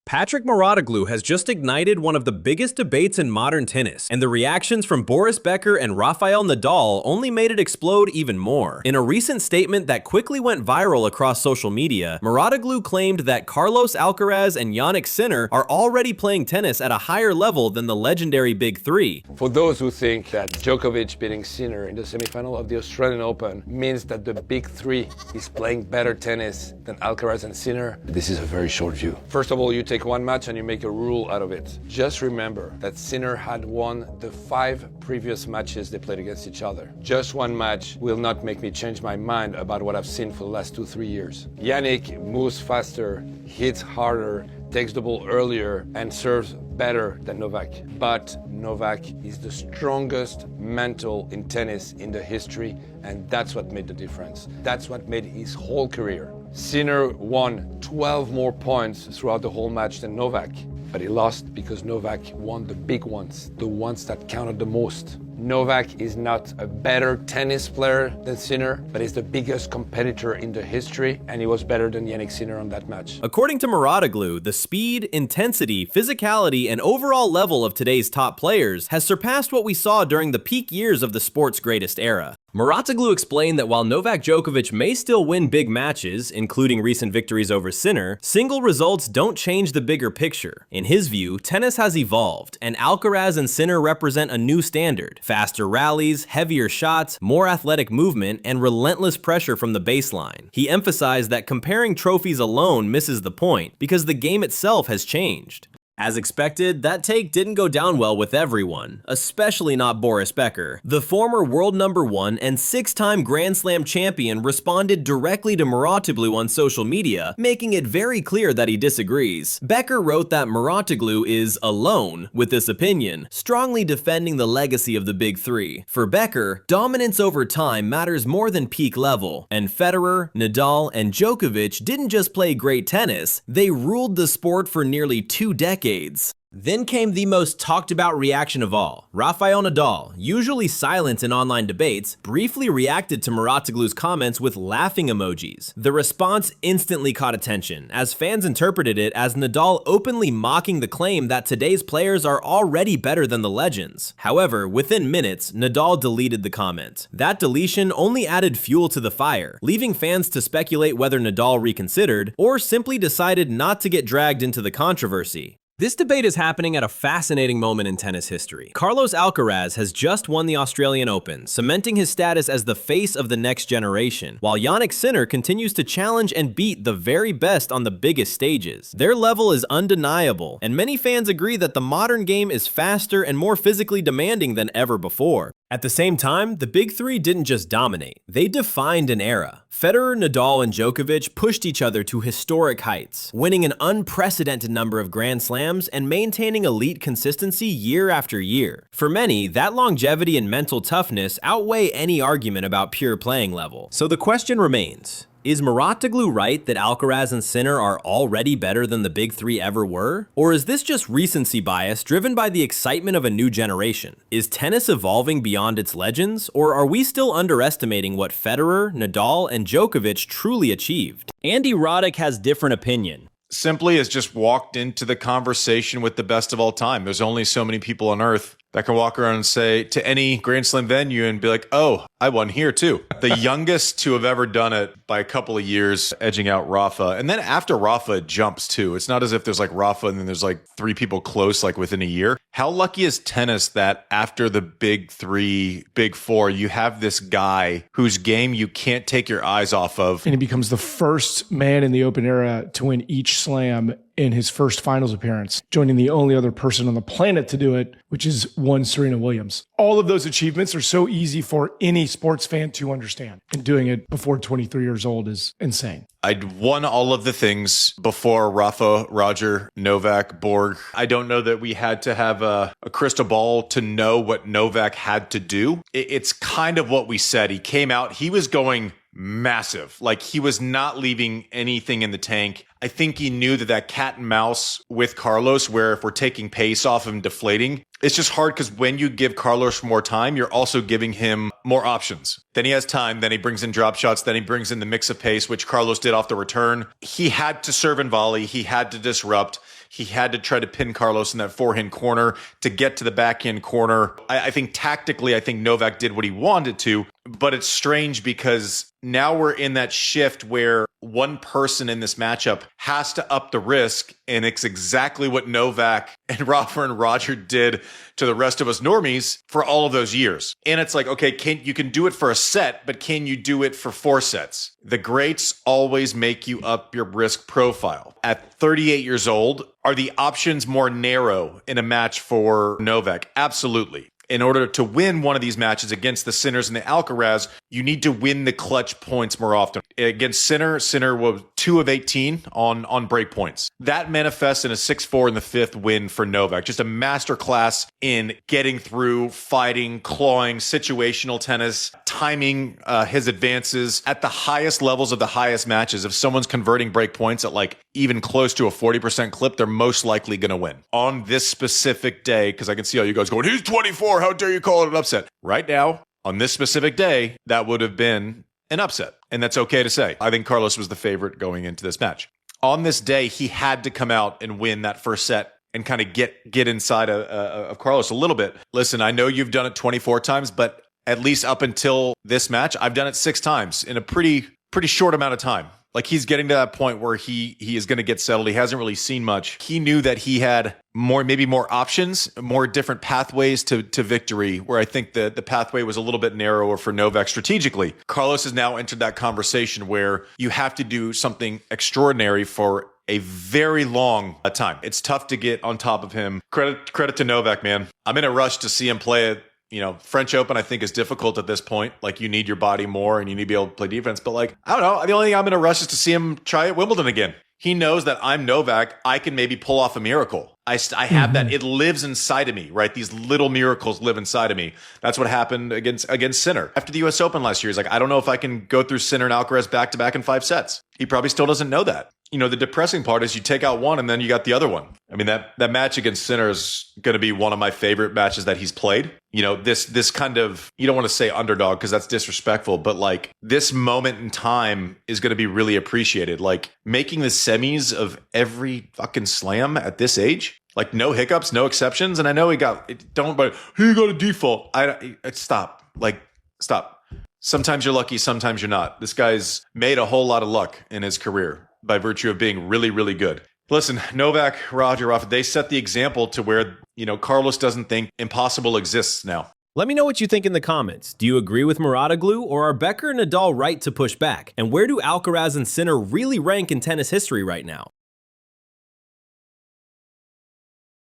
Patrick Mouratoglou has just ignited one of the biggest debates in modern tennis, and the reactions from Boris Becker and Rafael Nadal only made it explode even more. In a recent statement that quickly went viral across social media, Mouratoglou claimed that Carlos Alcaraz and Jannik Sinner are already playing tennis at a higher level than the legendary Big Three. For those who think that Djokovic beating Sinner in the semifinal of the Australian Open means that the Big Three is playing better tennis than Alcaraz and Sinner, this is a very short view. First of all, you take one match and you make a rule out of it. Just remember that Sinner had won the 5 previous matches they played against each other. Just one match will not make me change my mind about what I've seen for the last 2-3 years. Jannik moves faster, hits harder, takes the ball earlier, and serves better than Novak. But Novak is the strongest mental in tennis in the history, and that's what made the difference. That's what made his whole career. Sinner won 12 more points throughout the whole match than Novak, but he lost because Novak won the big ones, the ones that counted the most. Novak is not a better tennis player than Sinner, but he's the biggest competitor in the history, and he was better than Jannik Sinner on that match. According to Mouratoglou, the speed, intensity, physicality, and overall level of today's top players has surpassed what we saw during the peak years of the sport's greatest era. Mouratoglou explained that while Novak Djokovic may still win big matches, including recent victories over Sinner, single results don't change the bigger picture. In his view, tennis has evolved, and Alcaraz and Sinner represent a new standard: faster rallies, heavier shots, more athletic movement, and relentless pressure from the baseline. He emphasized that comparing trophies alone misses the point, because the game itself has changed. As expected, that take didn't go down well with everyone, especially not Boris Becker. The former world #1 and 6-time Grand Slam champion responded directly to Mouratoglou on social media, making it very clear that he disagrees. Becker wrote that Mouratoglou is alone with this opinion, strongly defending the legacy of the Big Three. For Becker, dominance over time matters more than peak level, and Federer, Nadal, and Djokovic didn't just play great tennis, they ruled the sport for nearly 2 decades. Then came the most talked about reaction of all. Rafael Nadal, usually silent in online debates, briefly reacted to Mouratoglou's comments with laughing emojis. The response instantly caught attention, as fans interpreted it as Nadal openly mocking the claim that today's players are already better than the legends. However, within minutes, Nadal deleted the comment. That deletion only added fuel to the fire, leaving fans to speculate whether Nadal reconsidered or simply decided not to get dragged into the controversy. This debate is happening at a fascinating moment in tennis history. Carlos Alcaraz has just won the Australian Open, cementing his status as the face of the next generation, while Jannik Sinner continues to challenge and beat the very best on the biggest stages. Their level is undeniable, and many fans agree that the modern game is faster and more physically demanding than ever before. At the same time, the Big Three didn't just dominate, they defined an era. Federer, Nadal, and Djokovic pushed each other to historic heights, winning an unprecedented number of Grand Slams and maintaining elite consistency year after year. For many, that longevity and mental toughness outweigh any argument about pure playing level. So the question remains: is Mouratoglou right that Alcaraz and Sinner are already better than the Big Three ever were? Or is this just recency bias driven by the excitement of a new generation? Is tennis evolving beyond its legends, or are we still underestimating what Federer, Nadal, and Djokovic truly achieved? Andy Roddick has different opinion. Simply has just walked into the conversation with the best of all time. There's only so many people on earth that can walk around and say to any Grand Slam venue and be like, oh, I won here too. The youngest to have ever done it by a couple of years, edging out Rafa. And then after Rafa, it jumps too. It's not as if there's like Rafa and then there's like 3 people close like within a year. How lucky is tennis that after the Big Three, Big Four, you have this guy whose game you can't take your eyes off of. And he becomes the first man in the Open era to win each slam in his first finals appearance, joining the only other person on the planet to do it, which is one Serena Williams. All of those achievements are so easy for any sports fan to understand, and doing it before 23 years old is insane. I'd won all of the things before Rafa, Roger, Novak, Borg. I don't know that we had to have a crystal ball to know what Novak had to do. It's kind of what we said. He came out, he was going massive. Like, he was not leaving anything in the tank. I think he knew that cat and mouse with Carlos, where if we're taking pace off him deflating, it's just hard because when you give Carlos more time, you're also giving him more options. Then he has time, then he brings in drop shots, then he brings in the mix of pace, which Carlos did off the return. He had to serve and volley, he had to disrupt. He had to try to pin Carlos in that forehand corner to get to the backhand corner. I think tactically, I think Novak did what he wanted to, but it's strange because now we're in that shift where one person in this matchup has to up the risk, and it's exactly what Novak and Rafa and Roger did to the rest of us normies for all of those years. And it's like, okay, you can do it for a set, but can you do it for 4 sets? The greats always make you up your risk profile. At 38 years old, are the options more narrow in a match for Novak? Absolutely. In order to win one of these matches against the Sinners and the Alcaraz, you need to win the clutch points more often. Against Sinner was 2 of 18 on break points. That manifests in a 6-4 in the 5th win for Novak. Just a masterclass in getting through, fighting, clawing, situational tennis, timing his advances at the highest levels of the highest matches. If someone's converting break points at like even close to a 40% clip, they're most likely going to win. On this specific day, because I can see all you guys going, he's 24, how dare you call it an upset? Right now, on this specific day, that would have been an upset. And that's okay to say. I think Carlos was the favorite going into this match. On this day, he had to come out and win that first set and kind of get inside of Carlos a little bit. Listen, I know you've done it 24 times, but at least up until this match, I've done it 6 times in a pretty short amount of time. Like, he's getting to that point where he is going to get settled. He hasn't really seen much. He knew that he had maybe more options, more different pathways to victory, where I think the pathway was a little bit narrower for Novak strategically. Carlos has now entered that conversation where you have to do something extraordinary for a very long time. It's tough to get on top of him. Credit to Novak, man. I'm in a rush to see him play it. French Open, I think, is difficult at this point. Like, you need your body more and you need to be able to play defense. But, like, I don't know. The only thing I'm in a rush is to see him try at Wimbledon again. He knows that I'm Novak. I can maybe pull off a miracle. I have that. It lives inside of me, right? These little miracles live inside of me. That's what happened against Sinner. After the U.S. Open last year, he's like, I don't know if I can go through Sinner and Alcaraz back-to-back in 5 sets. He probably still doesn't know that. The depressing part is you take out one and then you got the other one. I mean, that match against Sinner is going to be one of my favorite matches that he's played. This kind of, you don't want to say underdog because that's disrespectful, but like this moment in time is going to be really appreciated. Like, making the semis of every fucking slam at this age, like, no hiccups, no exceptions. And I know he got a default. Stop. Sometimes you're lucky, sometimes you're not. This guy's made a whole lot of luck in his career by virtue of being really, really good. Listen, Novak, Roger, Rafa, they set the example to where, Carlos doesn't think impossible exists now. Let me know what you think in the comments. Do you agree with Muratoglu, or are Becker and Nadal right to push back? And where do Alcaraz and Sinner really rank in tennis history right now?